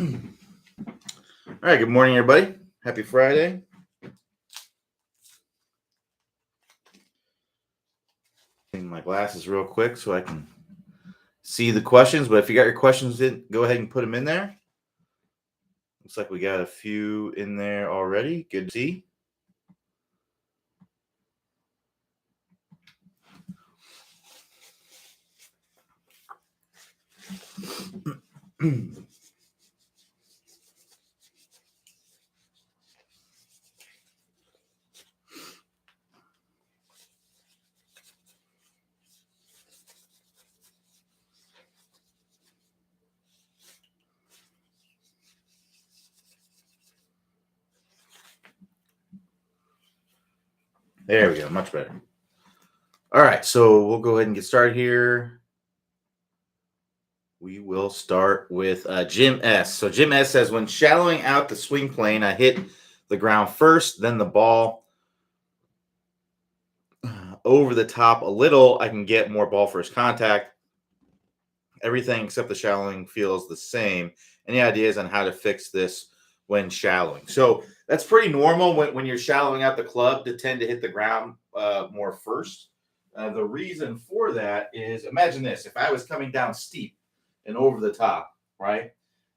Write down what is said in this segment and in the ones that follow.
All right, good morning, everybody. Happy Friday. My glasses real quick so I can see the questions. But if you got your questions in, go ahead and put them in there. Looks like we got a few in there already. Good to see. There we go. Much better. All right, so we'll go ahead and get started here. We will start with Jim S. So Jim S says, when shallowing out the swing plane, I hit the ground first, then the ball over the top a little. I can get more ball first contact. Everything except the shallowing feels the same. Any ideas on how to fix this when shallowing? So that's pretty normal when you're shallowing out the club to tend to hit the ground more first. The reason for that is, imagine this. If I was coming down steep and over the top, right?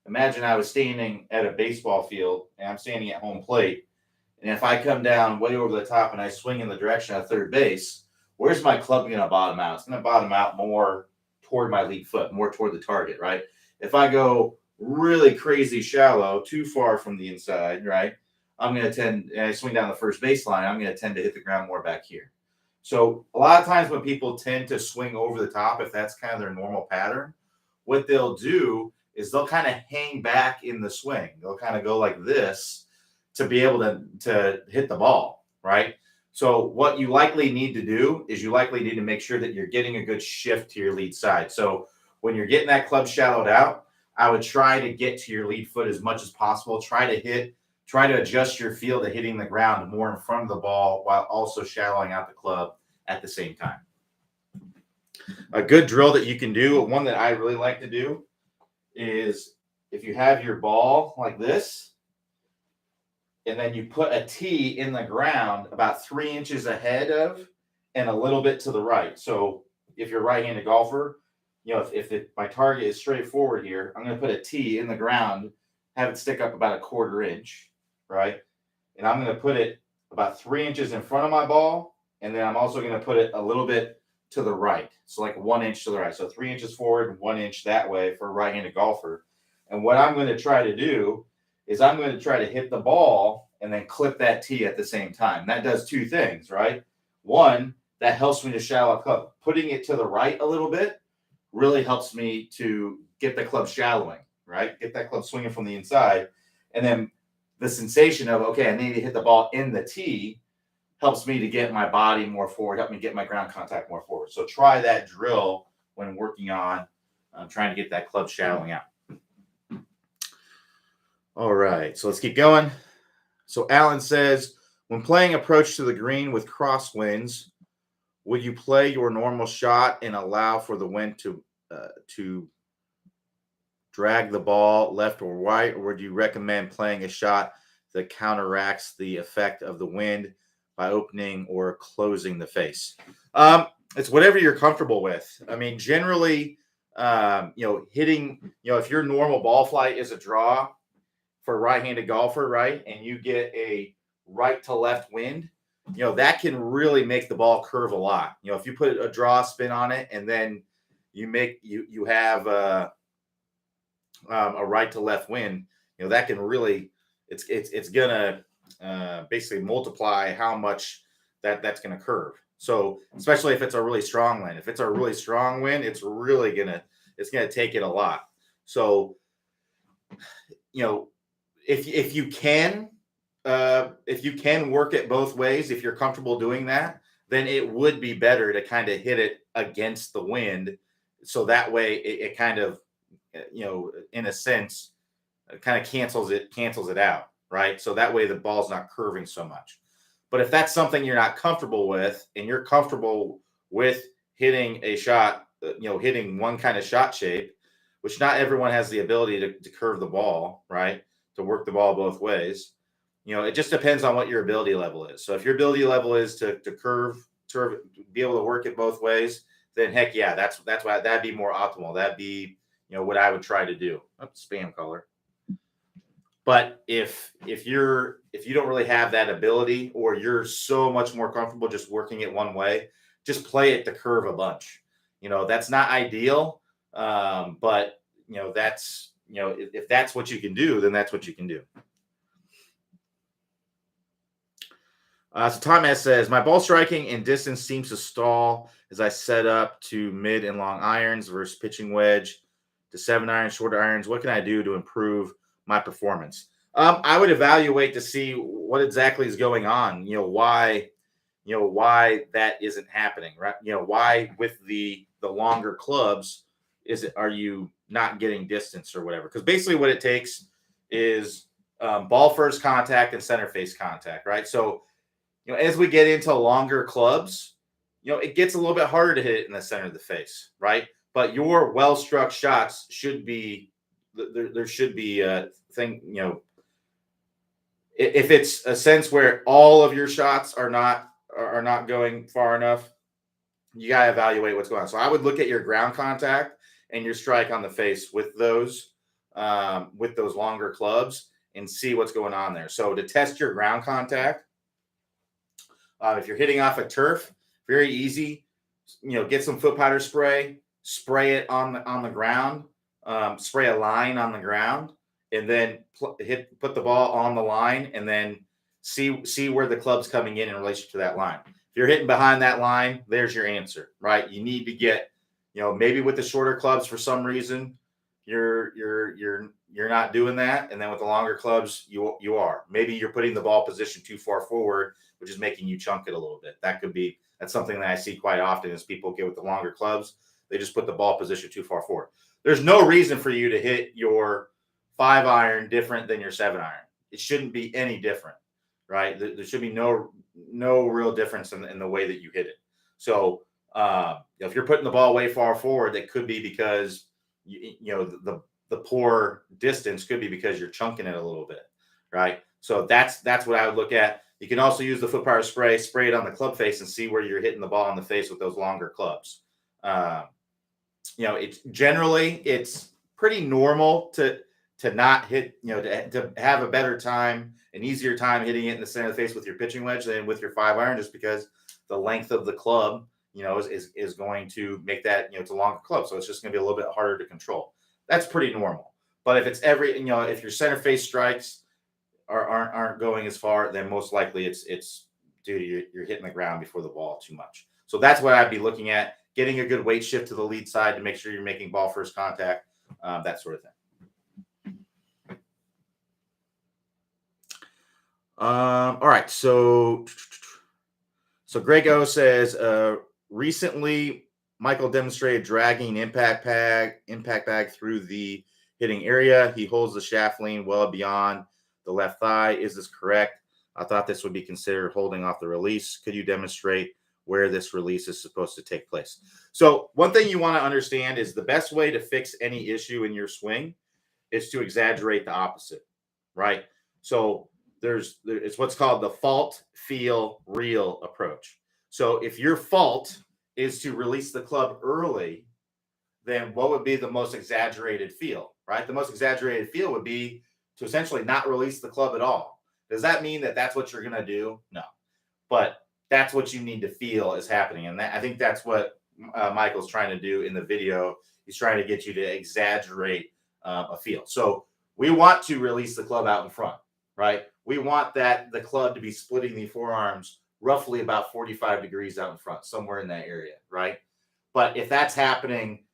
Imagine I was standing at a baseball field and I'm standing at home plate. And if I come down way over the top and I swing in the direction of third base, where's my club going to bottom out? It's going to bottom out more toward my lead foot, more toward the target, right? If I go really crazy shallow, too far from the inside, right, I'm going to tend, and I swing down the first baseline, I'm going to tend to hit the ground more back here. So a lot of times when people tend to swing over the top, if that's kind of their normal pattern, what they'll do is they'll kind of hang back in the swing. They'll kind of go like this to be able to hit the ball, right? So what you likely need to do is you likely need to make sure that you're getting a good shift to your lead side. So when you're getting that club shallowed out, I would try to get to your lead foot as much as possible. Try to adjust your feel to hitting the ground more in front of the ball while also shallowing out the club at the same time. A good drill that you can do, one that I really like to do, is if you have your ball like this, and then you put a tee in the ground about 3 inches ahead of and a little bit to the right. So if you're a right-handed golfer, if my target is straight forward here, I'm going to put a tee in the ground, have it stick up about a 1/4 inch, right? And I'm going to put it about 3 inches in front of my ball, and then I'm also going to put it a little bit to the right. So like 1 inch to the right. So 3 inches forward, 1 inch that way for a right-handed golfer. And what I'm going to try to do is I'm going to try to hit the ball and then clip that tee at the same time. That does two things, right? One, that helps me to shallow club. Putting it to the right a little bit really helps me to get the club shallowing, right? Get that club swinging from the inside. And then the sensation of, okay, I need to hit the ball in the tee helps me to get my body more forward, help me get my ground contact more forward. So try that drill when working on trying to get that club shallowing out. All right, so let's keep going. So Alan says, when playing approach to the green with crosswinds, would you play your normal shot and allow for the wind to drag the ball left or right, or would you recommend playing a shot that counteracts the effect of the wind by opening or closing the face? It's whatever you're comfortable with. I mean, generally, hitting, if your normal ball flight is a draw for a right-handed golfer, right, and you get a right to left wind, that can really make the ball curve a lot. If you put a draw spin on it and then you have a right to left wind, that can really, it's gonna basically multiply how much that's gonna curve. So especially if it's a really strong wind, if it's a really strong wind, it's gonna take it a lot. So if you can work it both ways, if you're comfortable doing that, then it would be better to kind of hit it against the wind. So that way it kind of, in a sense, kind of cancels it out, right? So that way the ball's not curving so much. But if that's something you're not comfortable with and you're comfortable with hitting a shot, hitting one kind of shot shape, which not everyone has the ability to curve the ball, right? To work the ball both ways. It just depends on what your ability level is. So if your ability level is to curve, to be able to work it both ways, then heck yeah, that's why that'd be more optimal. That'd be, what I would try to do. Oh, spam caller. But if you don't really have that ability, or you're so much more comfortable just working it one way, just play it to curve a bunch. That's not ideal, but that's if that's what you can do, then that's what you can do. So Tom S says, my ball striking and distance seems to stall as I set up to mid and long irons versus pitching wedge to 7-iron, shorter irons. What can I do to improve my performance? I would evaluate to see what exactly is going on. Why that isn't happening, right? Why with the longer clubs are you not getting distance or whatever? Because basically what it takes is ball first contact and center face contact, right? So as we get into longer clubs, it gets a little bit harder to hit it in the center of the face, right? But your well-struck shots should be there should be a thing, if it's a sense where all of your shots are not going far enough, you got to evaluate what's going on. So I would look at your ground contact and your strike on the face with those longer clubs and see what's going on there. So to test your ground contact, if you're hitting off a turf, very easy. Get some foot powder spray it on the ground, spray a line on the ground, and then put the ball on the line, and then see where the club's coming in relation to that line. If you're hitting behind that line, there's your answer, right? You need to get, maybe with the shorter clubs for some reason you're not doing that, and then with the longer clubs you are. Maybe you're putting the ball position too far forward, which is making you chunk it a little bit. That's something that I see quite often is people get with the longer clubs, they just put the ball position too far forward. There's no reason for you to hit your 5-iron different than your 7-iron. It shouldn't be any different, right? There should be no real difference in the way that you hit it. So if you're putting the ball way far forward, that could be because the poor distance could be because you're chunking it a little bit, right? So that's what I would look at. You can also use the foot power spray it on the club face and see where you're hitting the ball in the face with those longer clubs. It's pretty normal to not hit, to have a better time, an easier time hitting it in the center of the face with your pitching wedge than with your 5-iron, just because the length of the club, is going to make that, it's a longer club. So it's just going to be a little bit harder to control. That's pretty normal. But if it's if your center face strikes aren't going as far, then most likely it's due to you're hitting the ground before the ball too much. So that's what I'd be looking at, getting a good weight shift to the lead side to make sure you're making ball first contact, that sort of thing. All right. So Greg O says, recently Michael demonstrated dragging impact bag through the hitting area. He holds the shaft lean well beyond the left thigh. Is this correct? I thought this would be considered holding off the release. Could you demonstrate where this release is supposed to take place? So one thing you want to understand is the best way to fix any issue in your swing is to exaggerate the opposite, right? So it's what's called the fault, feel, reel approach. So if your fault is to release the club early, then what would be the most exaggerated feel, right? The most exaggerated feel would be to essentially not release the club at all. Does that mean that that's what you're going to do? No. But that's what you need to feel is happening. And I think that's what Michael's trying to do in the video. He's trying to get you to exaggerate a feel. So we want to release the club out in front, right? We want the club to be splitting the forearms roughly about 45 degrees out in front, somewhere in that area, right? But if that's happening,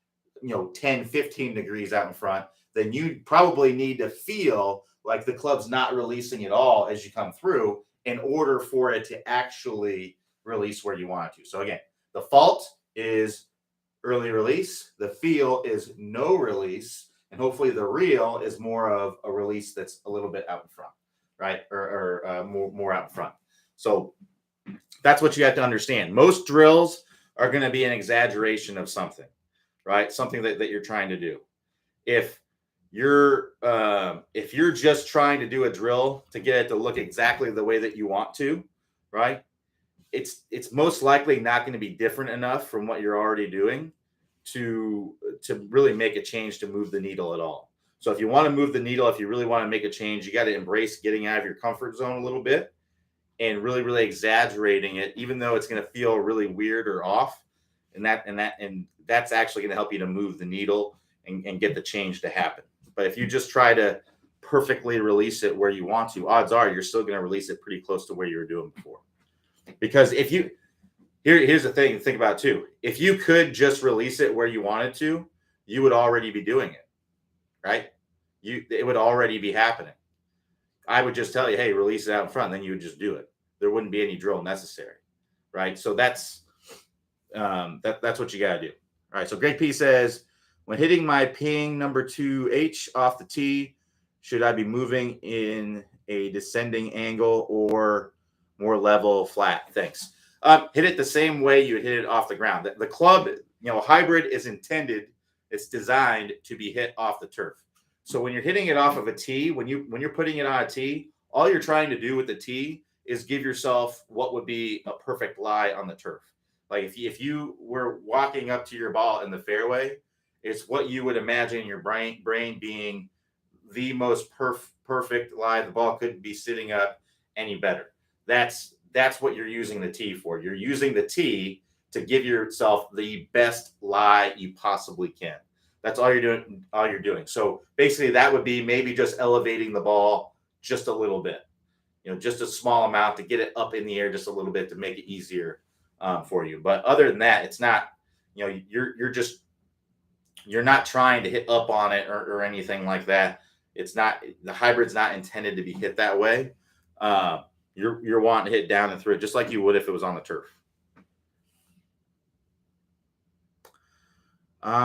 10, 15 degrees out in front, then you probably need to feel like the club's not releasing at all as you come through in order for it to actually release where you want it to. So again, the fault is early release. The feel is no release. And hopefully the reel is more of a release that's a little bit out in front, right? Or more out in front. So that's what you have to understand. Most drills are going to be an exaggeration of something, right? Something that you're trying to do. if you're just trying to do a drill to get it to look exactly the way that you want to, right? It's most likely not going to be different enough from what you're already doing to really make a change to move the needle at all. So if you want to move the needle, if you really want to make a change, you got to embrace getting out of your comfort zone a little bit and really, really exaggerating it, even though it's going to feel really weird or off. And that's actually going to help you to move the needle and get the change to happen. But if you just try to perfectly release it where you want to, odds are you're still going to release it pretty close to where you were doing before. Because if you here's the thing to think about too. If you could just release it where you wanted to, you would already be doing it, right? It would already be happening. I would just tell you, hey, release it out in front, then you would just do it. There wouldn't be any drill necessary, right? So that's what you got to do. All right. So Greg P says, when hitting my ping number 2H off the tee, should I be moving in a descending angle or more level flat? Thanks. Hit it the same way you would hit it off the ground. The club, hybrid is intended, it's designed to be hit off the turf. So when you're hitting it off of a tee, when you're putting it on a tee, all you're trying to do with the tee is give yourself what would be a perfect lie on the turf. Like if you were walking up to your ball in the fairway, it's what you would imagine your brain being the most perfect lie. The ball couldn't be sitting up any better. That's what you're using the tee for. You're using the tee to give yourself the best lie you possibly can. That's all you're doing. So basically that would be maybe just elevating the ball just a little bit, just a small amount to get it up in the air just a little bit to make it easier for you. But other than that, it's not, you're not trying to hit up on it or anything like that. It's not, the hybrid's not intended to be hit that way. You're wanting to hit down and through it just like you would if it was on the turf.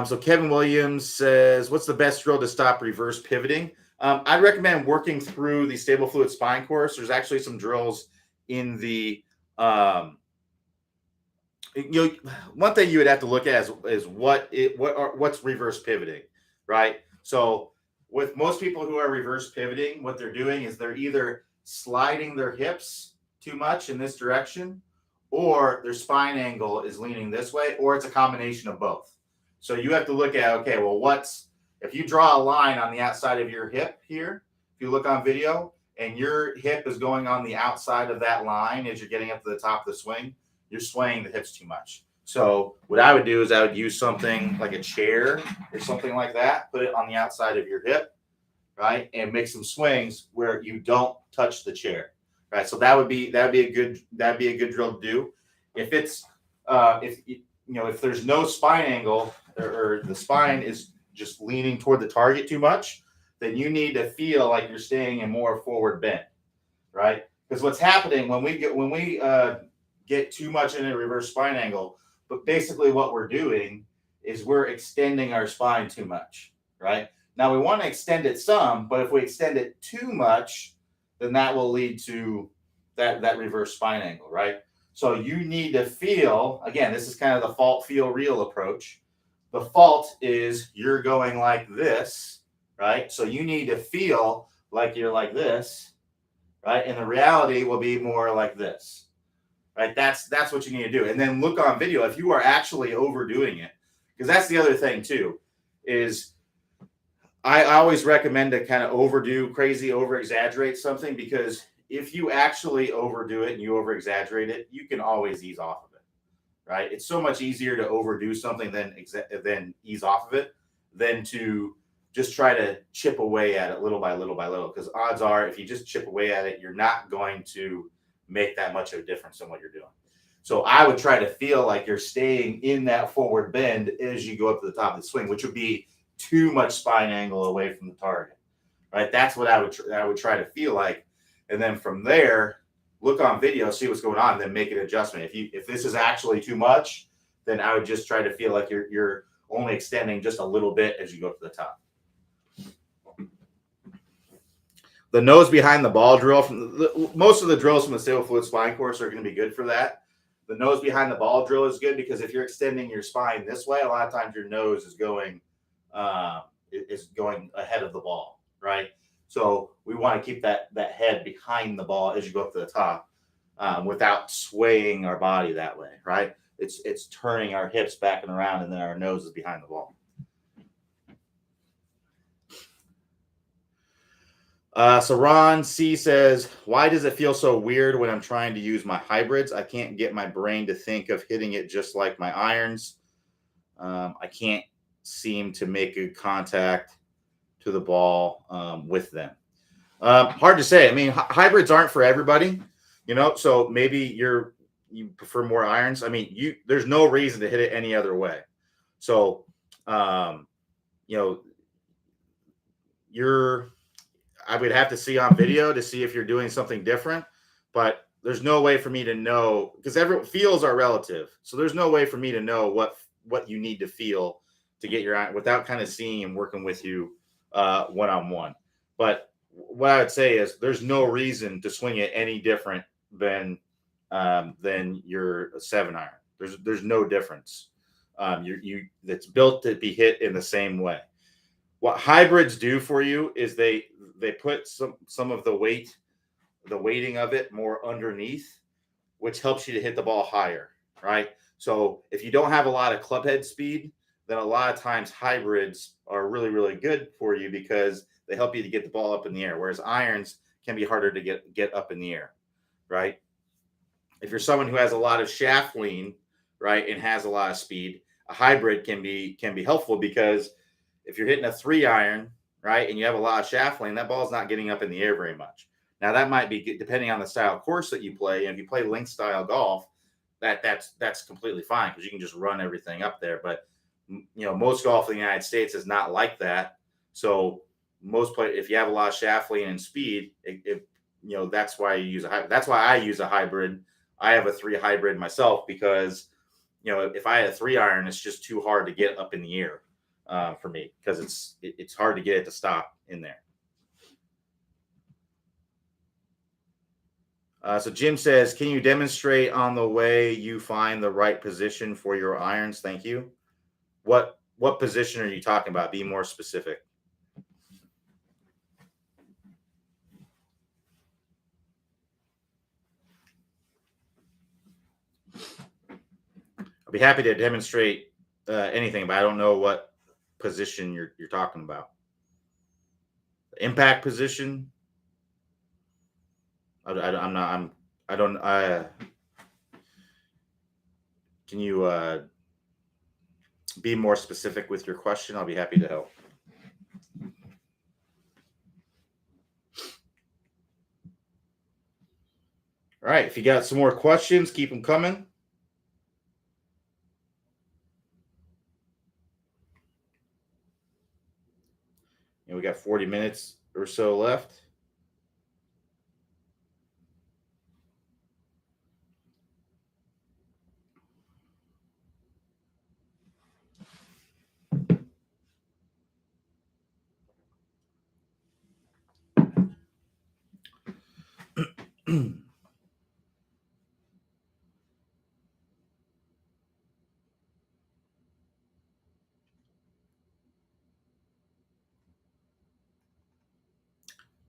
So Kevin Williams says, what's the best drill to stop reverse pivoting? I'd recommend working through the stable fluid spine course. There's actually some drills in the, one thing you would have to look at is what's reverse pivoting, right? So with most people who are reverse pivoting, what they're doing is they're either sliding their hips too much in this direction, or their spine angle is leaning this way, or it's a combination of both. So you have to look at, okay, well, if you draw a line on the outside of your hip here, if you look on video and your hip is going on the outside of that line as you're getting up to the top of the swing, you're swaying the hips too much. So what I would do is I would use something like a chair or something like that, put it on the outside of your hip, right? And make some swings where you don't touch the chair, right? So that'd be a good drill to do. If it's, if there's no spine angle or the spine is just leaning toward the target too much, then you need to feel like you're staying in more forward bend, right? Because what's happening when we get too much in a reverse spine angle, but basically what we're doing is we're extending our spine too much, right? Now we want to extend it some, but if we extend it too much, then that will lead to that reverse spine angle, right? So you need to feel, again, this is kind of the fault, feel, real approach. The fault is you're going like this, right? So you need to feel like you're like this, right? And the reality will be more like this, right? That's what you need to do. And then look on video if you are actually overdoing it, because that's the other thing too, is I always recommend to kind of over exaggerate something, because if you actually overdo it and you over exaggerate it, you can always ease off of it, right? It's so much easier to overdo something than ease off of it than to just try to chip away at it little by little by little. Because odds are, if you just chip away at it, you're not going to make that much of a difference in what you're doing. So I would try to feel like you're staying in that forward bend as you go up to the top of the swing, which would be too much spine angle away from the target, right? That's what I would try to feel like. And then from there, look on video, see what's going on, then make an adjustment. If this is actually too much, then I would just try to feel like you're only extending just a little bit as you go to the top. The nose behind the ball drill, most of the drills from the stable fluid spine course are going to be good for that. The nose behind the ball drill is good because if you're extending your spine this way, a lot of times your nose is going is going ahead of the ball, right? So we want to keep that head behind the ball as you go up to the top, without swaying our body that way, right? It's turning our hips back and around, and then our nose is behind the ball. So Ron C says, why does it feel so weird when I'm trying to use my hybrids? I can't get my brain to think of hitting it just like my irons. I can't seem to make good contact to the ball with them. Hard to say. I mean, hybrids aren't for everybody, so maybe you prefer more irons. I mean, there's no reason to hit it any other way. So, you know, I would have to see on video to see if you're doing something different, but there's no way for me to know, because feels are relative. So there's no way for me to know what you need to feel to get your iron without kind of seeing and working with you one-on-one. But what I would say is there's no reason to swing it any different than your 7-iron. There's no difference. That's built to be hit in the same way. What hybrids do for you is they put some of the weighting of it more underneath, which helps you to hit the ball higher, right? So if you don't have a lot of club head speed, then a lot of times hybrids are really, really good for you because they help you to get the ball up in the air, whereas irons can be harder to get up in the air, right? If you're someone who has a lot of shaft lean, right, and has a lot of speed, a hybrid can be helpful, because if you're hitting a 3-iron, right, and you have a lot of shaft lean, that ball's not getting up in the air very much. Now that might be depending on the style of course that you play. And if you play link style golf, that's completely fine because you can just run everything up there. But most golf in the United States is not like that. So if you have a lot of shaft lean and speed, that's why you use a hybrid. That's why I use a hybrid. I have a 3 hybrid myself because if I had a 3-iron, it's just too hard to get up in the air for me because it's hard to get it to stop in there. So Jim says, can you demonstrate on the way you find the right position for your irons? Thank you. What position are you talking about? Be more specific. I'll be happy to demonstrate anything, but I don't know what position you're talking about. Impact position. Can you be more specific with your question? I'll be happy to help. All right. If you got some more questions, keep them coming. And we got 40 minutes or so left.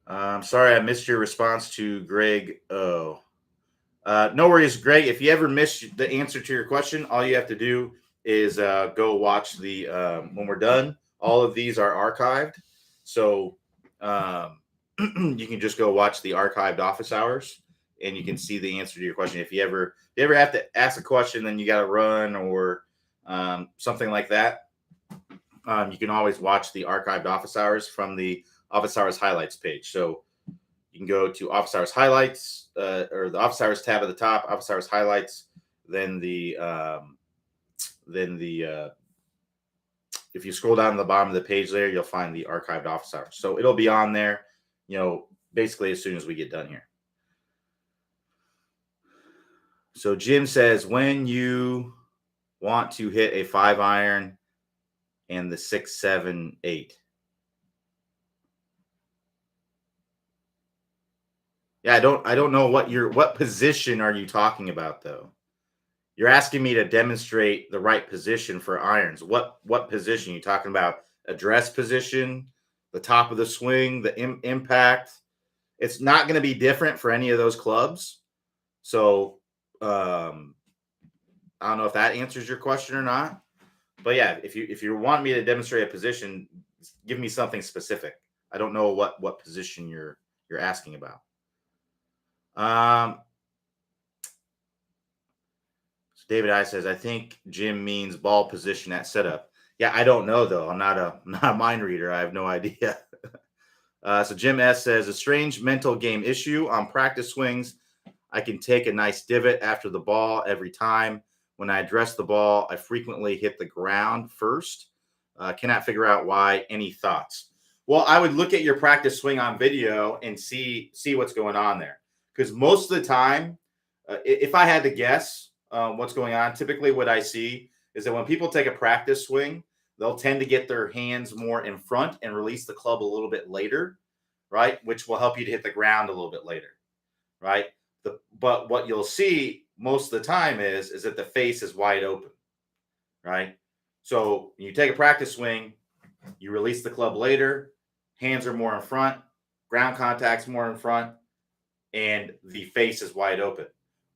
I'm sorry I missed your response to Greg O. No worries, Greg. If you ever miss the answer to your question, all you have to do is go watch when we're done. All of these are archived. So you can just go watch the archived office hours and you can see the answer to your question. If you ever have to ask a question, then you got to run or something like that, you can always watch the archived office hours from the office hours highlights page. So you can go to office hours highlights or the office hours tab at the top, office hours highlights. Then if you scroll down to the bottom of the page there, you'll find the archived office hours. So it'll be on there, basically as soon as we get done here. So Jim says, when you want to hit a 5-iron and the 6, 7, 8. Yeah, I don't know what position are you talking about though? You're asking me to demonstrate the right position for irons. What position are you talking about? address position, the top of the swing, the impact. It's not going to be different for any of those clubs. So I don't know if that answers your question or not. But yeah, if you want me to demonstrate a position, give me something specific. I don't know what position you're asking about. So David I says, I think Jim means ball position at setup. Yeah, I don't know though. I'm not a mind reader. I have no idea. So Jim S says, a strange mental game issue on practice swings. I can take a nice divot after the ball every time. When I address the ball, I frequently hit the ground first. Cannot figure out why. Any thoughts? Well, I would look at your practice swing on video and see what's going on there. Because most of the time, if I had to guess what's going on, typically what I see is that when people take a practice swing, they'll tend to get their hands more in front and release the club a little bit later, right? Which will help you to hit the ground a little bit later, right? But what you'll see most of the time is that the face is wide open, right? So when you take a practice swing, you release the club later, hands are more in front, ground contact's more in front, and the face is wide open.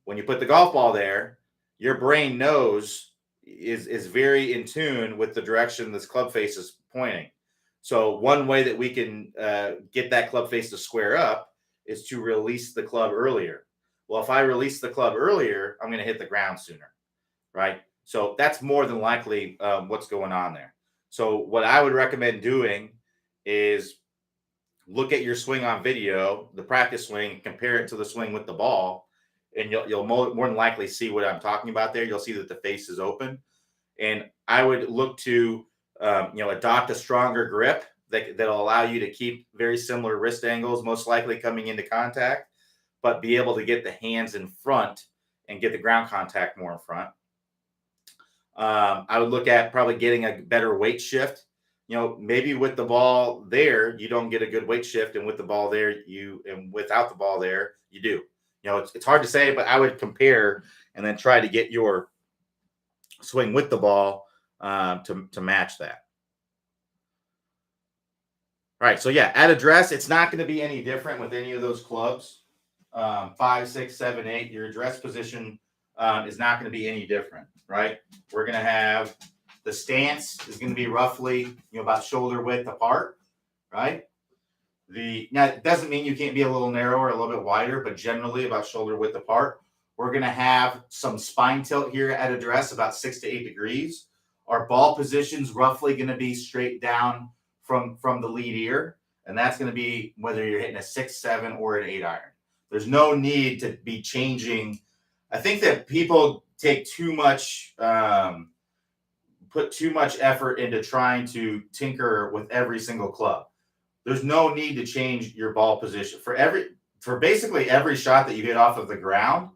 When you put the golf ball there, your brain knows is very in tune with the direction this club face is pointing. So one way that we can get that club face to square up is to release the club earlier. Well, if I release the club earlier, I'm going to hit the ground sooner, right? So that's more than likely what's going on there. So what I would recommend doing is look at your swing on video, the practice swing, compare it to the swing with the ball, and you'll more than likely see what I'm talking about there. You'll see that the face is open. And I would look to adopt a stronger grip that'll allow you to keep very similar wrist angles, most likely coming into contact, but be able to get the hands in front and get the ground contact more in front. I would look at probably getting a better weight shift. Maybe with the ball there, you don't get a good weight shift, and with the ball there, and without the ball there, you do. It's hard to say, but I would compare and then try to get your swing with the ball to match that. All right, so yeah, at address, it's not going to be any different with any of those clubs. 5, 6, 7, 8. Your address position is not going to be any different, right? We're going to have the stance is going to be roughly about shoulder width apart, right? Now it doesn't mean you can't be a little narrower, a little bit wider, but generally about shoulder width apart. We're going to have some spine tilt here at address, about 6 to 8 degrees. Our ball position's roughly going to be straight down from the lead ear, and that's going to be whether you're hitting a 6, 7, or an 8 iron. There's no need to be changing. I think that people take too much, put too much effort into trying to tinker with every single club. There's no need to change your ball position for basically every shot that you hit off of the ground.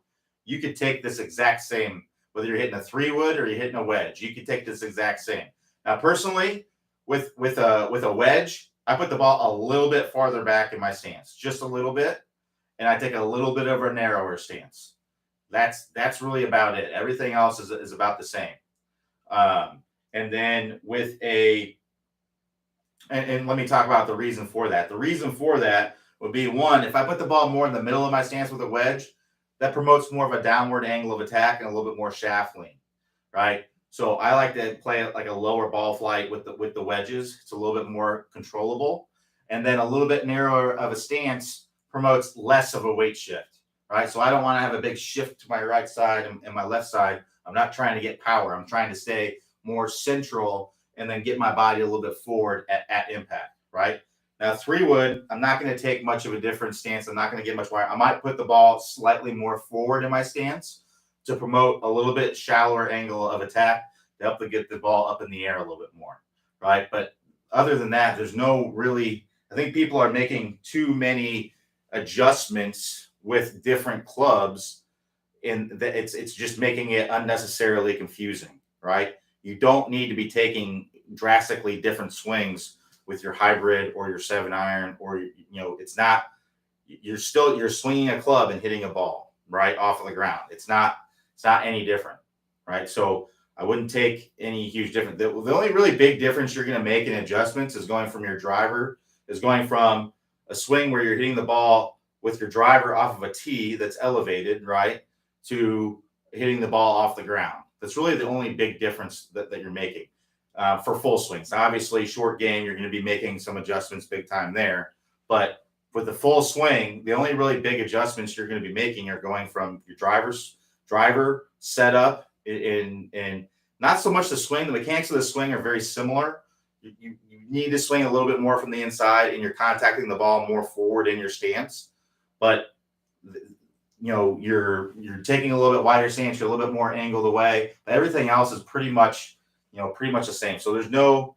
You could take this exact same, whether you're hitting a 3-wood or you're hitting a wedge. You could take this exact same. Now, personally, with a wedge, I put the ball a little bit farther back in my stance, just a little bit, and I take a little bit of a narrower stance. That's really about it. Everything else is about the same. And then with and let me talk about the reason for that. The reason for that would be, one, if I put the ball more in the middle of my stance with a wedge, that promotes more of a downward angle of attack and a little bit more shaft lean, right? So I like to play it like a lower ball flight with the wedges. It's a little bit more controllable. And then a little bit narrower of a stance promotes less of a weight shift, right? So I don't want to have a big shift to my right side and my left side. I'm not trying to get power. I'm trying to stay more central and then get my body a little bit forward at impact, right? Now, 3-wood, I'm not going to take much of a different stance. I'm not going to get much wider. I might put the ball slightly more forward in my stance to promote a little bit shallower angle of attack to help to get the ball up in the air a little bit more, right? But other than that, there's no really – I think people are making too many adjustments with different clubs, and it's just making it unnecessarily confusing, right? You don't need to be taking drastically different swings with your hybrid or your 7-iron, or it's not. You're swinging a club and hitting a ball right off of the ground. It's not any different, right? So I wouldn't take any huge difference. The only really big difference you're going to make in adjustments is going from a swing where you're hitting the ball with your driver off of a tee that's elevated, right, to hitting the ball off the ground. That's really the only big difference that you're making for full swings. Now, obviously, short game, you're going to be making some adjustments big time there. But with the full swing, the only really big adjustments you're going to be making are going from your driver setup and not so much the swing. The mechanics of the swing are very similar. You need to swing a little bit more from the inside, and you're contacting the ball more forward in your stance. But you're taking a little bit wider stance. You're a little bit more angled away. But everything else is pretty much the same. So there's no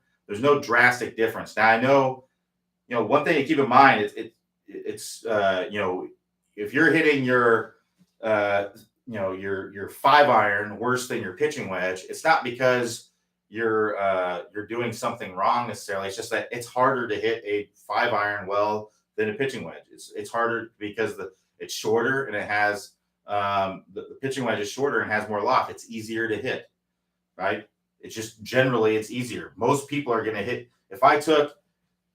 drastic difference. Now I know, one thing to keep in mind it's if you're hitting your 5-iron worse than your pitching wedge, it's not because you're doing something wrong necessarily. It's just that it's harder to hit a 5-iron well than a pitching wedge. It's harder because it's shorter and it has the pitching wedge is shorter and has more loft. It's easier to hit, right? It's just generally it's easier. Most people are going to hit. If I took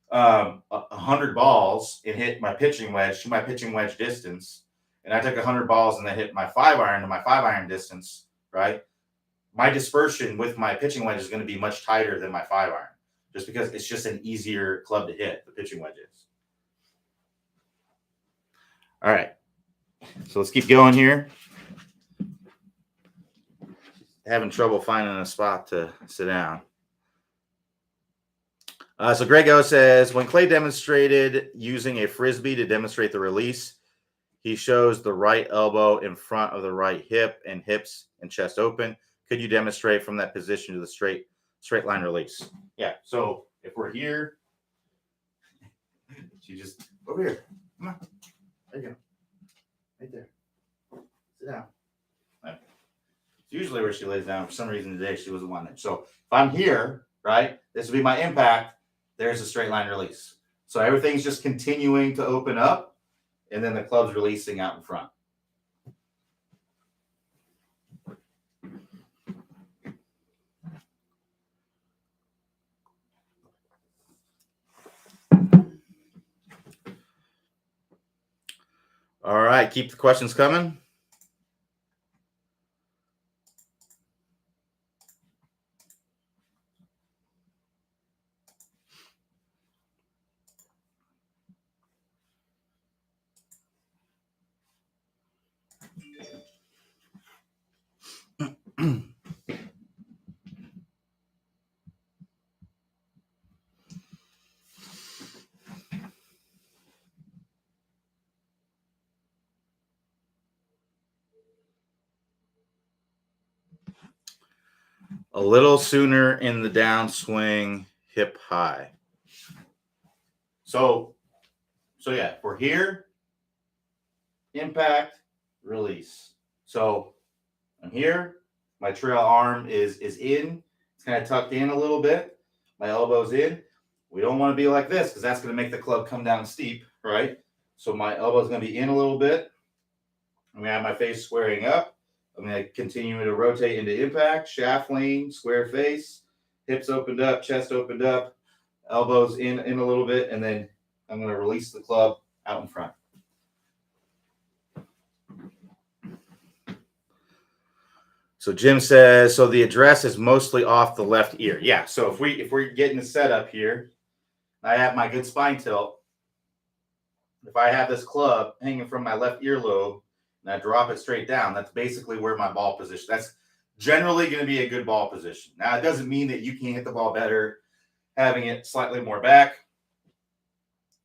100 balls and hit my pitching wedge to my pitching wedge distance, and I took 100 balls and then hit my 5-iron to my 5-iron distance, right? My dispersion with my pitching wedge is going to be much tighter than my 5-iron, just because it's just an easier club to hit. The pitching wedge is. All right, so let's keep going here. Having trouble finding a spot to sit down. So Greg O says, when Clay demonstrated using a Frisbee to demonstrate the release, he shows the right elbow in front of the right hip and hips and chest open. Could you demonstrate from that position to the straight line release? Yeah. So if we're here, she just over here. Come on. There you go. Right there. Sit down. Right. It's usually where she lays down. For some reason today she wasn't wanting it. So if I'm here, right, this would be my impact. There's a straight line release. So everything's just continuing to open up, and then the club's releasing out in front. All right, keep the questions coming. A little sooner in the downswing, hip high. So yeah, we're here, impact, release. So I'm here, my trail arm is in, it's kind of tucked in a little bit, my elbow's in. We don't want to be like this because that's going to make the club come down steep, right? So my elbow's going to be in a little bit. I'm going to have my face squaring up. I'm going to continue to rotate into impact, shaft lean, square face, hips opened up, chest opened up, elbows in a little bit, and then I'm going to release the club out in front. So Jim says, so the address is mostly off the left ear. Yeah, so if we're getting the setup here, I have my good spine tilt. If I have this club hanging from my left earlobe, and I drop it straight down, that's basically where my ball position. That's generally going to be a good ball position. Now, it doesn't mean that you can't hit the ball better having it slightly more back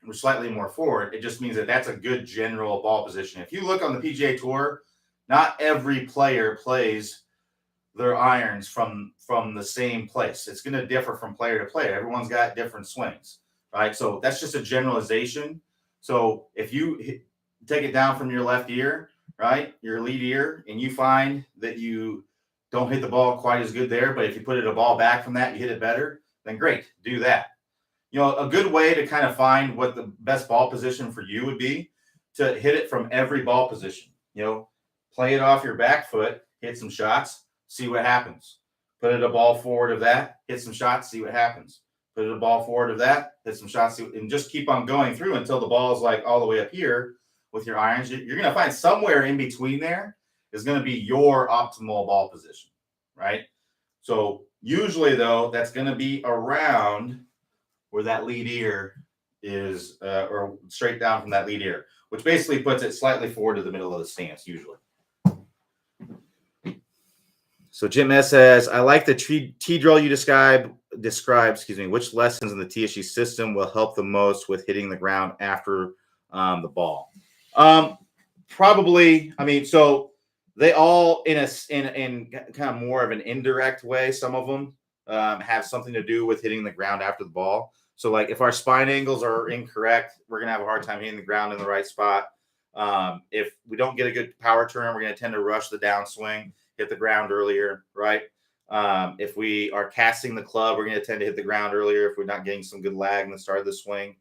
or slightly more forward. It just means that that's a good general ball position. If you look on the PGA Tour, not every player plays their irons from the same place. It's going to differ from player to player. Everyone's got different swings, right? So that's just a generalization. So if you take it down from your left ear, right, your lead ear, and you find that you don't hit the ball quite as good there, but if you put a ball back from that, you hit it better, then great, do that. A good way to kind of find what the best ball position for you would be to hit it from every ball position. Play it off your back foot, hit some shots, see what happens. Put it a ball forward of that, hit some shots, see what happens. Put it a ball forward of that, hit some shots, and just keep on going through until the ball is like all the way up here with your irons. You're going to find somewhere in between there is going to be your optimal ball position, right? So usually, though, that's going to be around where that lead ear is, or straight down from that lead ear, which basically puts it slightly forward to the middle of the stance usually. So Jim S says, I like the T drill you describe, which lessons in the TSG system will help the most with hitting the ground after the ball? Probably, I mean, so they all in kind of more of an indirect way, some of them have something to do with hitting the ground after the ball. So like if our spine angles are incorrect, we're going to have a hard time hitting the ground in the right spot. If we don't get a good power turn, we're going to tend to rush the downswing, hit the ground earlier, right? If we are casting the club, we're going to tend to hit the ground earlier if we're not getting some good lag in the start of the swing.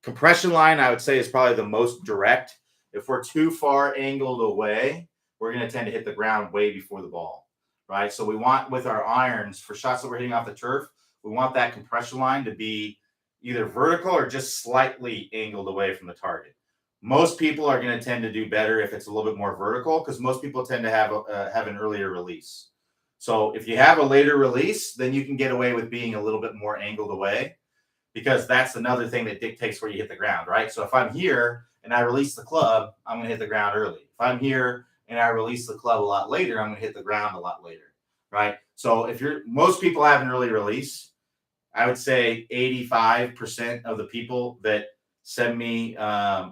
Compression line, I would say, is probably the most direct. If we're too far angled away, we're going to tend to hit the ground way before the ball, right? So we want, with our irons, for shots that we're hitting off the turf, we want that compression line to be either vertical or just slightly angled away from the target. Most people are going to tend to do better if it's a little bit more vertical because most people tend to have an earlier release. So if you have a later release, then you can get away with being a little bit more angled away because that's another thing that dictates where you hit the ground, right? So if I'm here and I release the club, I'm going to hit the ground early. If I'm here and I release the club a lot later, I'm going to hit the ground a lot later, right? So if most people have an early release, I would say 85% of the people that send me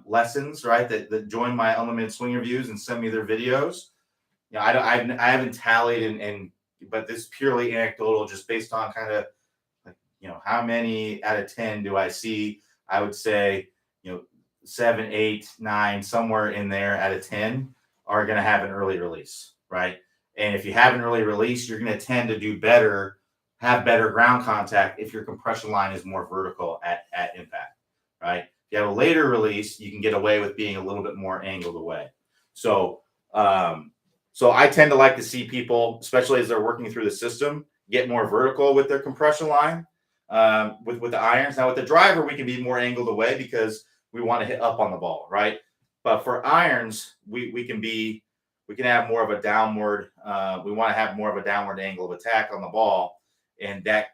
lessons, right, that join my unlimited swing reviews and send me their videos. You know, I haven't tallied but this is purely anecdotal, just based on kind of like, you know, how many out of 10 do I see? I would say, you know, 7, 8, 9, somewhere in there out of 10 are going to have an early release, right? And if you have an early release, you're going to tend to do better, have better ground contact if your compression line is more vertical at impact, right? If you have a later release, you can get away with being a little bit more angled away. So, so I tend to like to see people, especially as they're working through the system, get more vertical with their compression line with the irons. Now with the driver, we can be more angled away because we want to hit up on the ball, right? But for irons, we can have more of a downward. We want to have more of a downward angle of attack on the ball, and that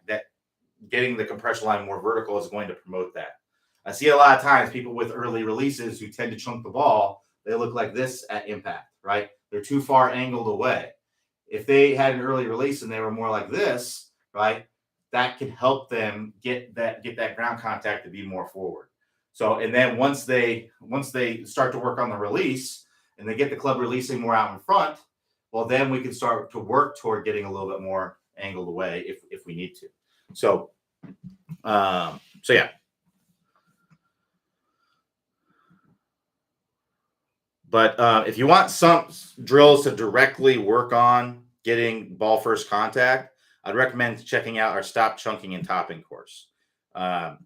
getting the compression line more vertical is going to promote that. I see a lot of times people with early releases who tend to chunk the ball. They look like this at impact, right? They're too far angled away. If they had an early release and they were more like this, right, that could help them get that ground contact to be more forward. So, and then once they start to work on the release and they get the club releasing more out in front, well, then we can start to work toward getting a little bit more angled away if we need to. So, yeah. But if you want some drills to directly work on getting ball first contact, I'd recommend checking out our Stop Chunking and Topping course.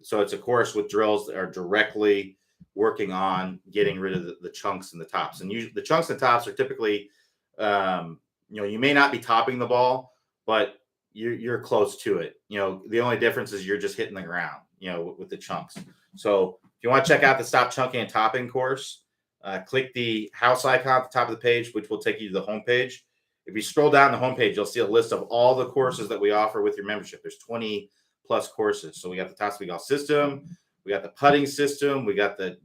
So it's a course with drills that are directly working on getting rid of the chunks and the tops. And usually the chunks and tops are typically, you may not be topping the ball, but you're close to it. You know, the only difference is you're just hitting the ground, with the chunks. So if you want to check out the Stop Chunking and Topping course, click the house icon at the top of the page, which will take you to the homepage. If you scroll down the homepage, you'll see a list of all the courses that we offer with your membership. There's 20 plus courses. So we got the top speed golf system, we got the putting system, we got the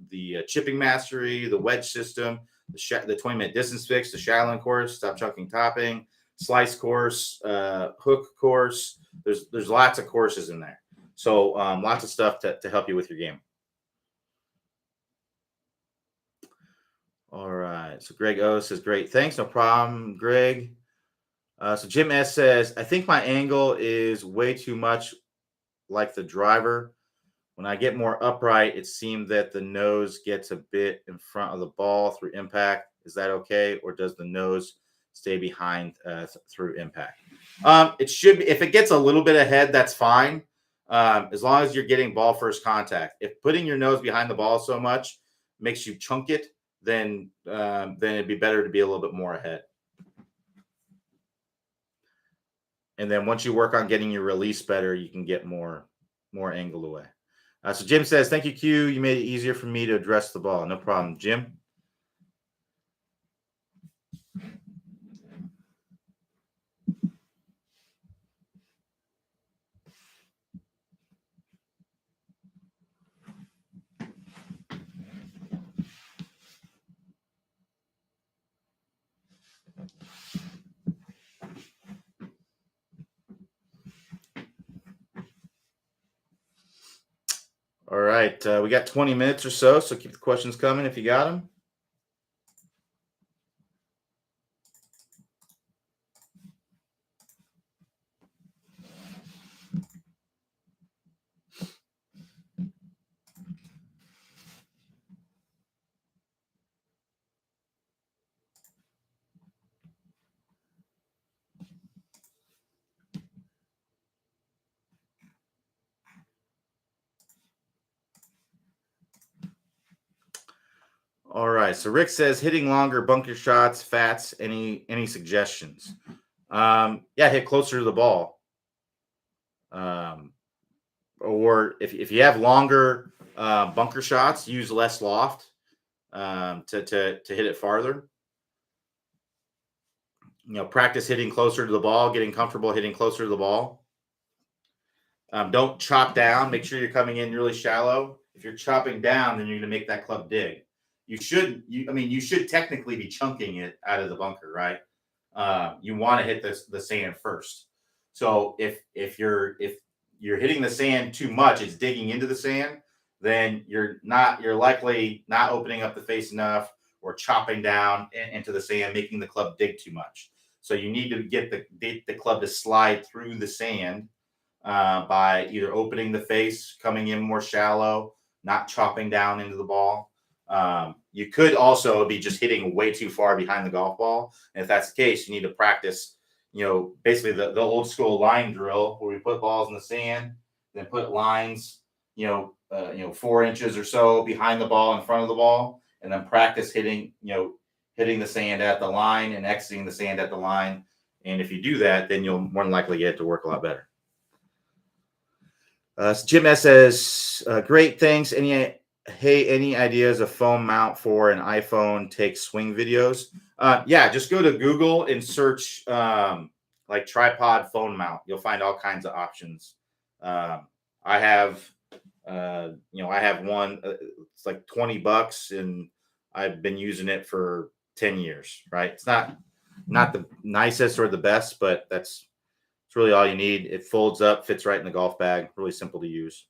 chipping mastery, the wedge system, the 20-minute distance fix, the shallow course, Stop Chunking Topping, slice course, hook course. There's lots of courses in there. So lots of stuff to help you with your game. All right. So Greg O says, great. Thanks. No problem, Greg. So Jim S says, I think my angle is way too much like the driver. When I get more upright, it seemed that the nose gets a bit in front of the ball through impact. Is that okay? Or does the nose stay behind through impact? It should be. If it gets a little bit ahead, that's fine. As long as you're getting ball first contact. If putting your nose behind the ball so much makes you chunk it, then it'd be better to be a little bit more ahead. And then once you work on getting your release better, you can get more angle away. So Jim says, thank you, Q. You made it easier for me to address the ball. No problem, Jim. All right. We got 20 minutes or so keep the questions coming if you got them. All right. So Rick says hitting longer bunker shots, fats, any suggestions? Yeah, hit closer to the ball. Or if you have longer bunker shots, use less loft to hit it farther. Practice hitting closer to the ball, getting comfortable hitting closer to the ball. Don't chop down. Make sure you're coming in really shallow. If you're chopping down, then you're going to make that club dig. You should technically be chunking it out of the bunker, right? You want to hit the sand first. So if you're hitting the sand too much, it's digging into the sand, then you're likely not opening up the face enough or chopping down into the sand, making the club dig too much. So you need to get the club to slide through the sand by either opening the face, coming in more shallow, not chopping down into the ball. You could also be just hitting way too far behind the golf ball. And if that's the case, you need to practice, basically the old school line drill where we put balls in the sand, then put lines, 4 inches or so behind the ball, in front of the ball, and then practice hitting the sand at the line and exiting the sand at the line. And if you do that, then you'll more than likely get it to work a lot better. So Jim S says, great, thanks. Any ideas of phone mount for an iPhone take swing videos? Yeah, just go to Google and search like tripod phone mount. You'll find all kinds of options. I have one. It's like $20, and I've been using it for 10 years. Right? It's not the nicest or the best, but it's really all you need. It folds up, fits right in the golf bag. Really simple to use.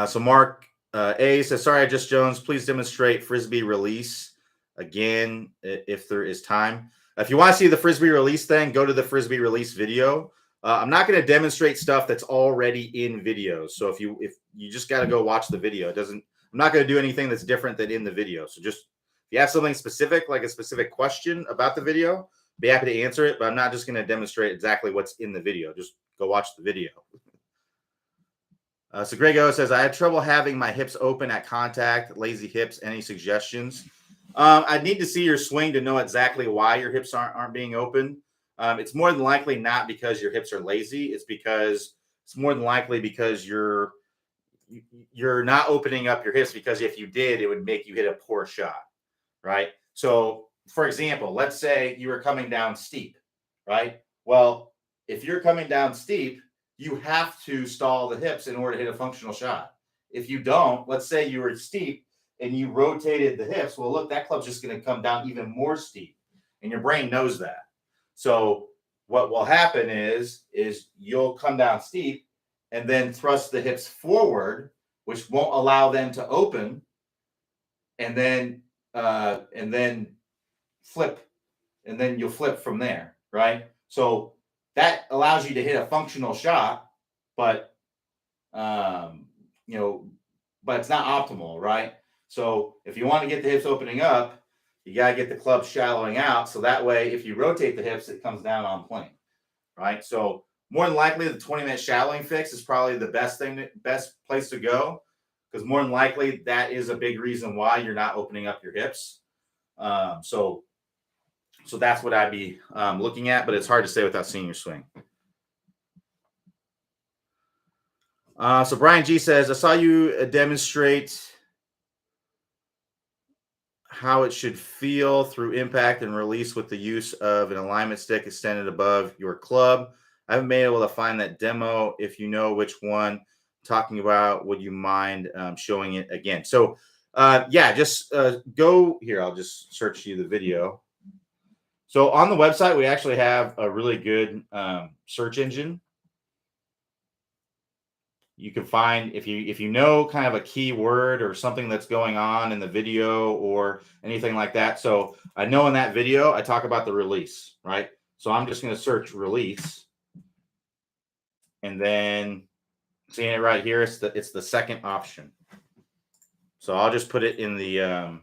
So Mark A says, sorry, I just Jones. Please demonstrate frisbee release again if there is time. If you want to see the frisbee release thing, go to the frisbee release video. I'm not going to demonstrate stuff that's already in videos. So if you just got to go watch the video, I'm not going to do anything that's different than in the video. So just if you have something specific, like a specific question about the video, be happy to answer it. But I'm not just going to demonstrate exactly what's in the video. Just go watch the video. So Grego says, I had trouble having my hips open at contact, lazy hips. Any suggestions? I'd need to see your swing to know exactly why your hips aren't being open. It's more than likely not because your hips are lazy. It's more than likely because you're not opening up your hips, because if you did, it would make you hit a poor shot, right? So, for example, let's say you were coming down steep, right? Well, if you're coming down steep, you have to stall the hips in order to hit a functional shot. If you don't, let's say you were steep and you rotated the hips, well, look, that club's just going to come down even more steep, and your brain knows that. So what will happen is you'll come down steep and then thrust the hips forward, which won't allow them to open, and then flip, and then you'll flip from there, right? So that allows you to hit a functional shot, but but it's not optimal, right? So if you want to get the hips opening up, you got to get the club shallowing out. So that way, if you rotate the hips, it comes down on plane, right? So more than likely, the 20-minute shallowing fix is probably the best place to go, because more than likely that is a big reason why you're not opening up your hips. So So that's what I'd be looking at, but it's hard to say without seeing your swing. So Brian G says, I saw you demonstrate how it should feel through impact and release with the use of an alignment stick extended above your club. I haven't been able to find that demo. If you know which one I'm talking about, would you mind showing it again? So yeah, just go here. I'll just search you the video. So on the website, we actually have a really good search engine. You can find if you know kind of a keyword or something that's going on in the video or anything like that. So I know in that video I talk about the release, right? So I'm just going to search release, and then seeing it right here, it's the second option. So I'll just put it in the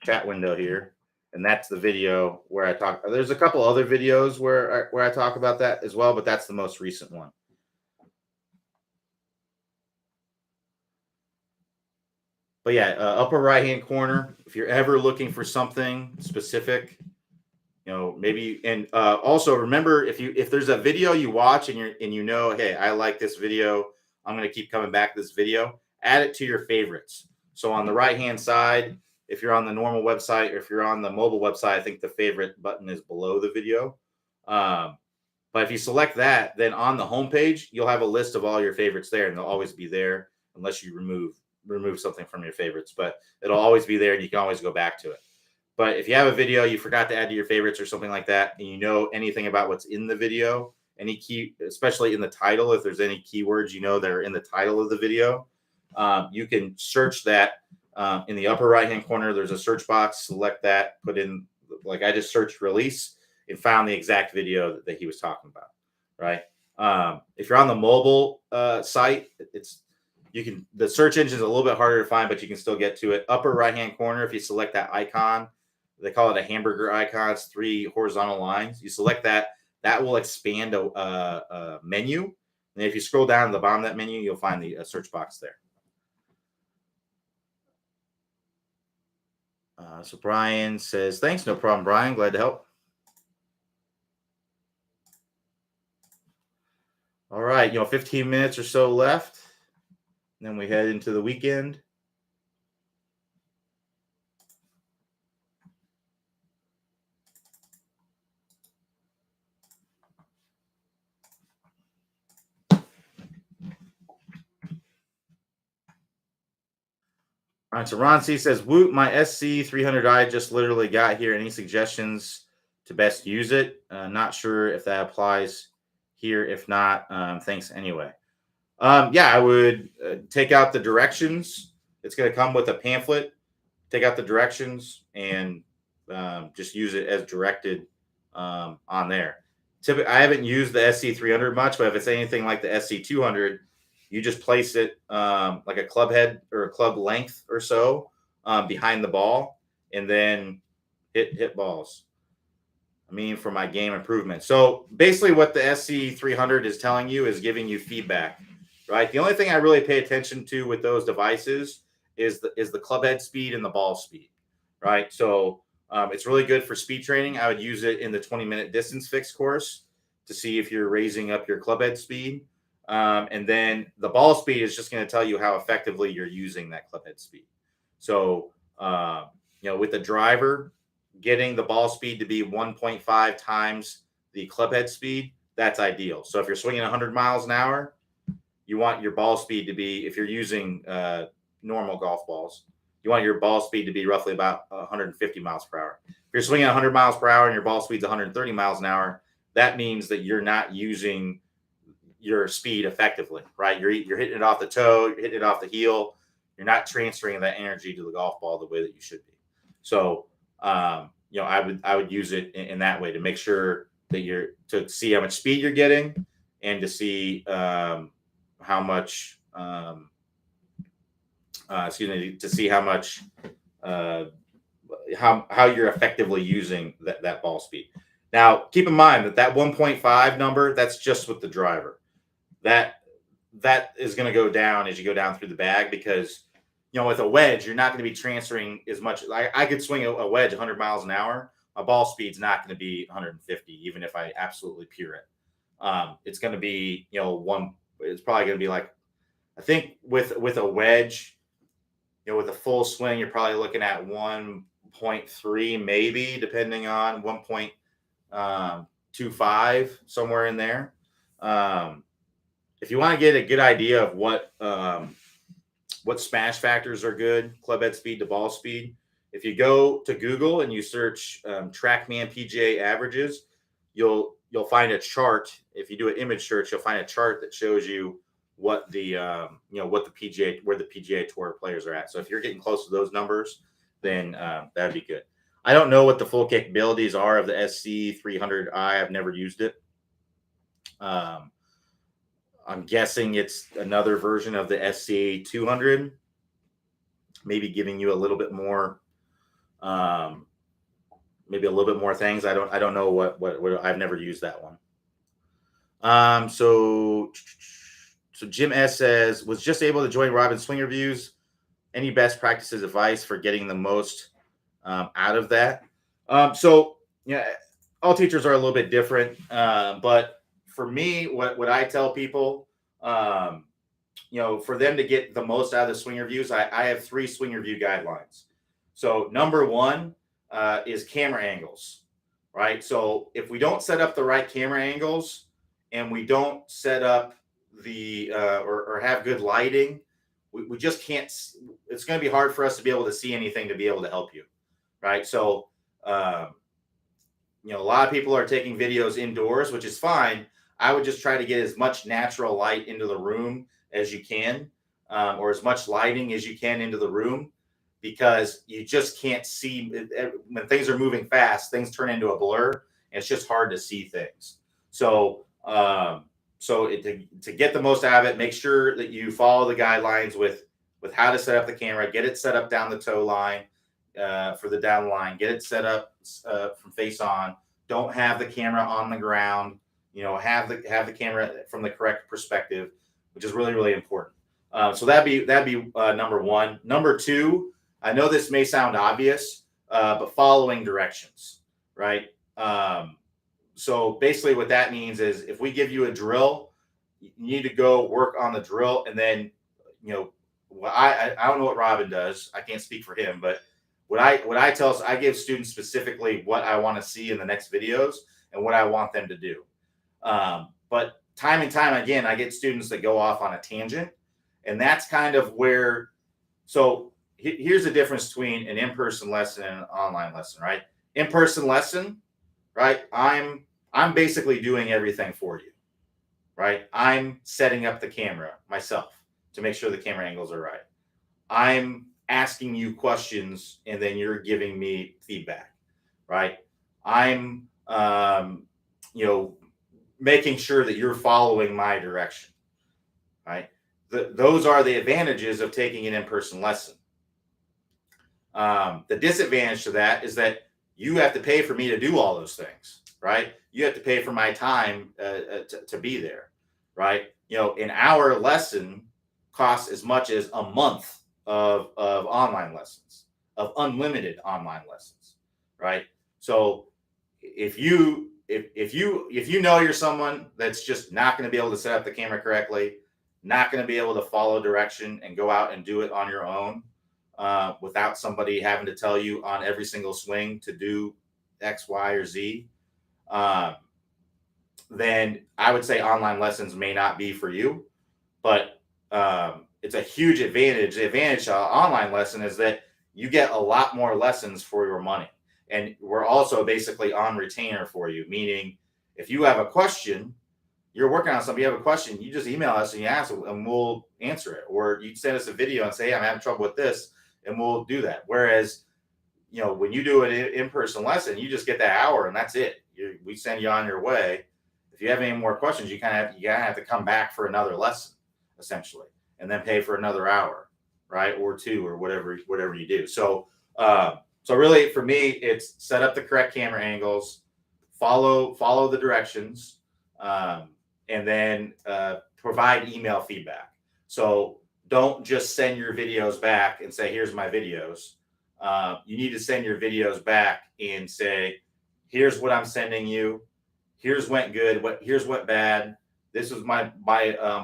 chat window here, and that's the video where I talk. There's a couple other videos where I talk about that as well, but that's the most recent one. But yeah, upper right hand corner. If you're ever looking for something specific, maybe, and also remember, if there's a video you watch and you know, hey, I like this video, I'm going to keep coming back to this video. Add it to your favorites. So on the right hand side, if you're on the normal website or if you're on the mobile website, I think the favorite button is below the video. But if you select that, then on the homepage, you'll have a list of all your favorites there, and they'll always be there unless you remove something from your favorites. But it'll always be there, and you can always go back to it. But if you have a video you forgot to add to your favorites or something like that, and you know anything about what's in the video, any key, especially in the title, if there's any keywords that are in the title of the video, you can search that in the upper right-hand corner. There's a search box. Select that. Put in, like I just searched release and found the exact video that he was talking about. Right. If you're on the mobile site, the search engine is a little bit harder to find, but you can still get to it. Upper right-hand corner, if you select that icon, they call it a hamburger icon. It's 3 horizontal lines. You select that, that will expand a menu. And if you scroll down to the bottom of that menu, you'll find the search box there. So Brian says, thanks. No problem, Brian. Glad to help. All right. 15 minutes or so left. And then we head into the weekend. All right, so Ron C says, Woot, my SC300i just literally got here. Any suggestions to best use it? Not sure if that applies here. If not, thanks anyway. Yeah, I would take out the directions. It's going to come with a pamphlet. Take out the directions and just use it as directed on there. Typically, I haven't used the SC300 much, but if it's anything like the SC200, you just place it like a club head or a club length or so behind the ball, and then hit balls. For my game improvement. So basically what the SC300 is telling you is giving you feedback, right? The only thing I really pay attention to with those devices is the club head speed and the ball speed, right? So it's really good for speed training. I would use it in the 20-minute distance fix course to see if you're raising up your club head speed. And then the ball speed is just going to tell you how effectively you're using that club head speed. So, with the driver, getting the ball speed to be 1.5 times the club head speed, that's ideal. So if you're swinging 100 miles an hour, you want your ball speed to be, if you're using normal golf balls, you want your ball speed to be roughly about 150 miles per hour. If you're swinging 100 miles per hour and your ball speed's 130 miles an hour, that means that you're not using your speed effectively, right? You're hitting it off the toe, you're hitting it off the heel. You're not transferring that energy to the golf ball the way that you should be. So, I would use it in that way to make sure that to see how much speed you're getting and to see how much, to see how much, how you're effectively using that ball speed. Now, keep in mind that 1.5 number, that's just with the driver. That is going to go down as you go down through the bag because, with a wedge, you're not going to be transferring as much. I could swing a wedge 100 miles an hour, my ball speed's not going to be 150, even if I absolutely pure it. It's going to be, it's probably going to be like, I think with a wedge, with a full swing, you're probably looking at 1.3, maybe, depending on 1.25, somewhere in there. If you want to get a good idea of what smash factors are good, club head speed to ball speed, if you go to Google and you search TrackMan PGA averages, you'll find a chart. If you do an image search, you'll find a chart that shows you what the what the PGA, where the PGA Tour players are at. So if you're getting close to those numbers, then that'd be good. I don't know what the full capabilities are of the SC300i. I've never used it. I'm guessing it's another version of the SC200, maybe giving you a little bit more, maybe a little bit more things. I don't know what I've never used that one. So Jim S says, was just able to join Robin's swing reviews. Any best practices advice for getting the most out of that? So yeah, all teachers are a little bit different, but for me, what I tell people, for them to get the most out of the swing reviews, I have 3 swing review guidelines. So number 1 is camera angles, right? So if we don't set up the right camera angles and we don't set up the or have good lighting, we just can't. It's going to be hard for us to be able to see anything to be able to help you, right? So a lot of people are taking videos indoors, which is fine. I would just try to get as much natural light into the room as you can, or as much lighting as you can into the room, because you just can't see when things are moving fast. Things turn into a blur, and it's just hard to see things. So, to get the most out of it, make sure that you follow the guidelines with how to set up the camera. Get it set up down the toe line for the down line. Get it set up from face on. Don't have the camera on the ground. Have the camera from the correct perspective, which is really, really important. So that'd be number 1. Number 2, I know this may sound obvious, but following directions, right? So basically what that means is if we give you a drill, you need to go work on the drill. And then, I don't know what Robin does. I can't speak for him, but what I tell us, I give students specifically what I want to see in the next videos and what I want them to do. But time and time again, I get students that go off on a tangent, and that's kind of where, so here's the difference between an in-person lesson and an online lesson, right? In-person lesson, right? I'm basically doing everything for you, right? I'm setting up the camera myself to make sure the camera angles are right. I'm asking you questions, and then you're giving me feedback, right? I'm, making sure that you're following my direction, right? Those are the advantages of taking an in-person lesson. The disadvantage to that is that you have to pay for me to do all those things, right? You have to pay for my time to be there, right? An hour lesson costs as much as a month of online lessons, of unlimited online lessons, right? So if you know you're someone that's just not going to be able to set up the camera correctly, not going to be able to follow direction and go out and do it on your own, without somebody having to tell you on every single swing to do X, Y, or Z, then I would say online lessons may not be for you. But it's a huge advantage. The advantage of an online lesson is that you get a lot more lessons for your money. And we're also basically on retainer for you, meaning if you have a question, you're working on something, you have a question, you just email us and you ask, and we'll answer it. Or you send us a video and say, hey, I'm having trouble with this, and we'll do that. Whereas, when you do an in-person lesson, you just get that hour and that's it. We send you on your way. If you have any more questions, you kind of have to come back for another lesson, essentially, and then pay for another hour, right? Or 2, or whatever you do. So really, for me, it's set up the correct camera angles, follow the directions, and then provide email feedback. So don't just send your videos back and say, here's my videos. you need to send your videos back and say, here's what I'm sending you. Here's what good. Here's what bad. This was my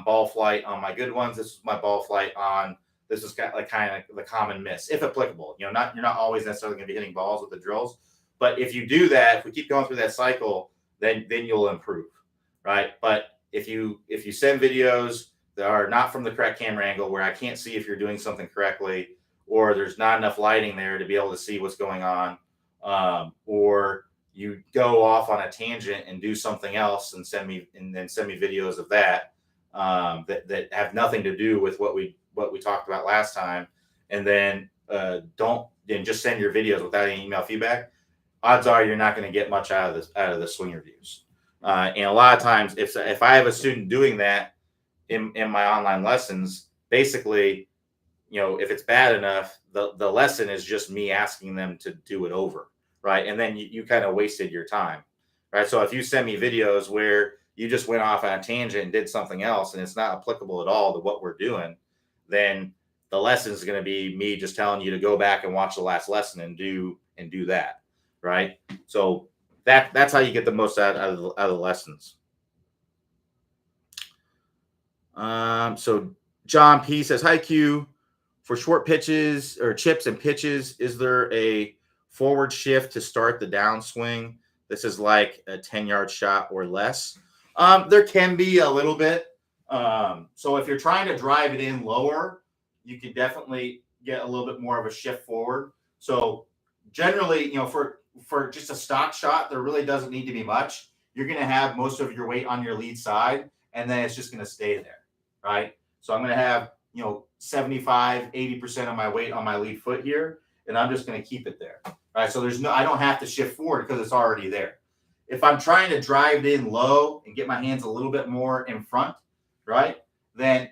ball flight on my good ones. This is my ball flight on. This is kind of the common miss, if applicable. You're not always necessarily going to be hitting balls with the drills, but if you do that, if we keep going through that cycle, then you'll improve, right? But if you send videos that are not from the correct camera angle, where I can't see if you're doing something correctly, or there's not enough lighting there to be able to see what's going on, or you go off on a tangent and do something else and send me videos of that, that have nothing to do with what we talked about last time, and then just send your videos without any email feedback, odds are you're not going to get much out of the swing reviews. And a lot of times, if I have a student doing that in my online lessons, basically, if it's bad enough, the lesson is just me asking them to do it over, right? And then you kind of wasted your time, right? So if you send me videos where you just went off on a tangent and did something else, and it's not applicable at all to what we're doing, then the lesson is going to be me just telling you to go back and watch the last lesson and do that, right? So that's how you get the most out of the lessons. So John P says, hi Q. For short pitches or chips and pitches, is there a forward shift to start the downswing? This is like a 10-yard shot or less. There can be a little bit. So if you're trying to drive it in lower, you can definitely get a little bit more of a shift forward. So generally, for just a stock shot, there really doesn't need to be much. You're going to have most of your weight on your lead side, and then it's just going to stay there, right? So I'm going to have 75, 80% of my weight on my lead foot here, and I'm just going to keep it there, right? So I don't have to shift forward because it's already there. If I'm trying to drive it in low and get my hands a little bit more in front, right? Then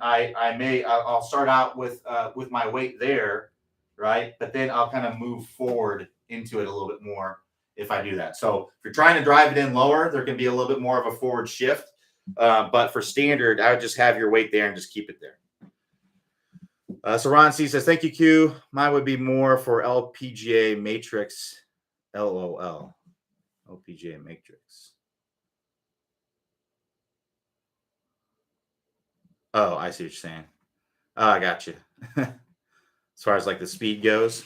I'll start out with my weight there, right? But then I'll kind of move forward into it a little bit more if I do that. So if you're trying to drive it in lower, there can be a little bit more of a forward shift. But for standard, I would just have your weight there and just keep it there. So Ron C says, thank you, Q. Mine would be more for LPGA Matrix, LOL. LPGA Matrix. Oh, I see what you're saying. Oh, I got you. As far as like the speed goes.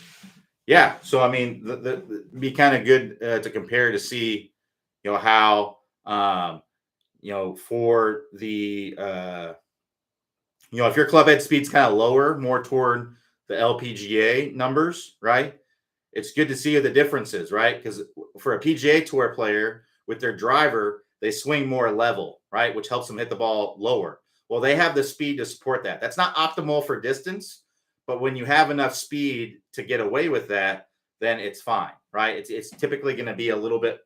Yeah. So, I mean, it'd be kind of good to compare to see, how, for the, if your club head speed's kind of lower, more toward the LPGA numbers, right? It's good to see the differences, right? Because for a PGA Tour player with their driver, they swing more level, right? Which helps them hit the ball lower. Well, they have the speed to support that. That's not optimal for distance, but when you have enough speed to get away with that, then it's fine, right? It's typically going to be a little bit,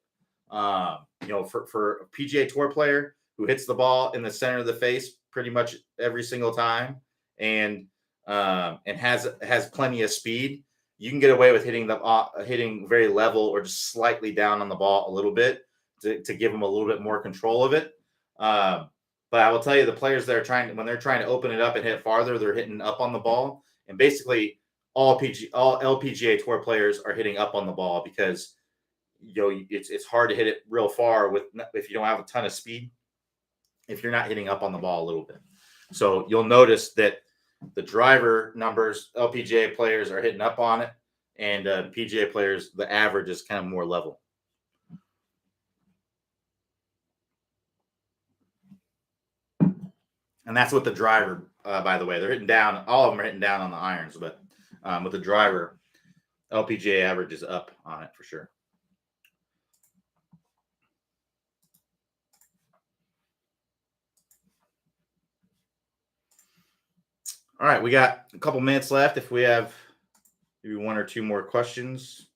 for a PGA Tour player who hits the ball in the center of the face pretty much every single time, and has plenty of speed, you can get away with hitting very level or just slightly down on the ball a little bit to give them a little bit more control of it. But I will tell you, the players that are when they're trying to open it up and hit farther, they're hitting up on the ball. And basically all LPGA Tour players are hitting up on the ball because it's hard to hit it real far if you don't have a ton of speed, if you're not hitting up on the ball a little bit. So you'll notice that the driver numbers, LPGA players are hitting up on it, and PGA players, the average is kind of more level. And that's with the driver, by the way. They're hitting down. All of them are hitting down on the irons, but with the driver, LPGA average is up on it for sure. All right, we got a couple minutes left. If we have maybe one or two more questions.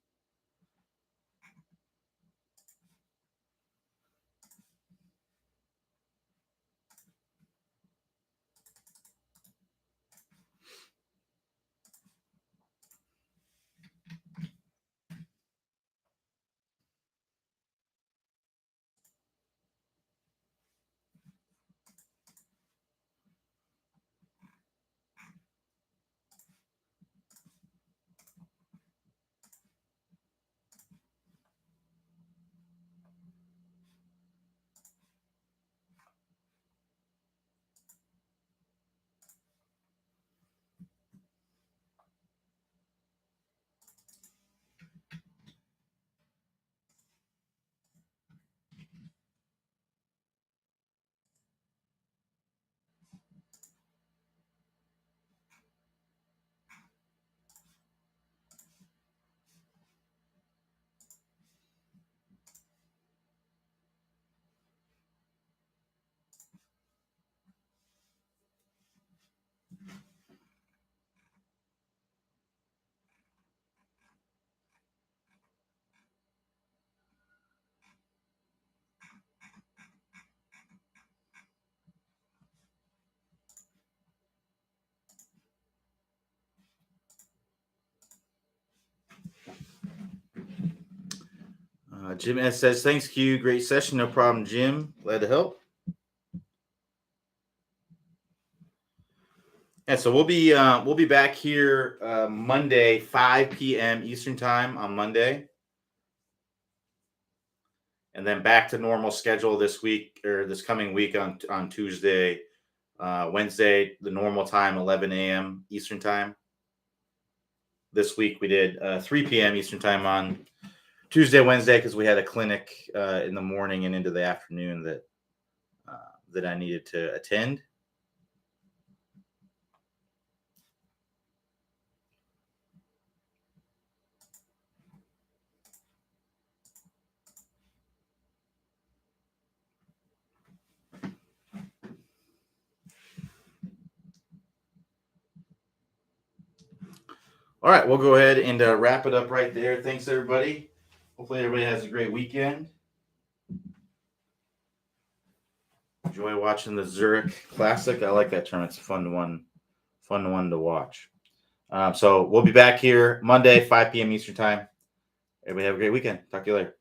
Jim S says, thanks, Q. Great session. No problem, Jim. Glad to help. Yeah, so we'll be back here Monday, 5 p.m. Eastern time on Monday. And then back to normal schedule this week or this coming week on Tuesday, Wednesday, the normal time, 11 a.m. Eastern time. This week we did 3 p.m. Eastern time on Tuesday, Wednesday, because we had a clinic in the morning and into the afternoon that I needed to attend. All right, we'll go ahead and wrap it up right there. Thanks, everybody. Hopefully, everybody has a great weekend. Enjoy watching the Zurich Classic. I like that term. It's a fun one to watch. So we'll be back here Monday, 5 p.m. Eastern time. Everybody have a great weekend. Talk to you later.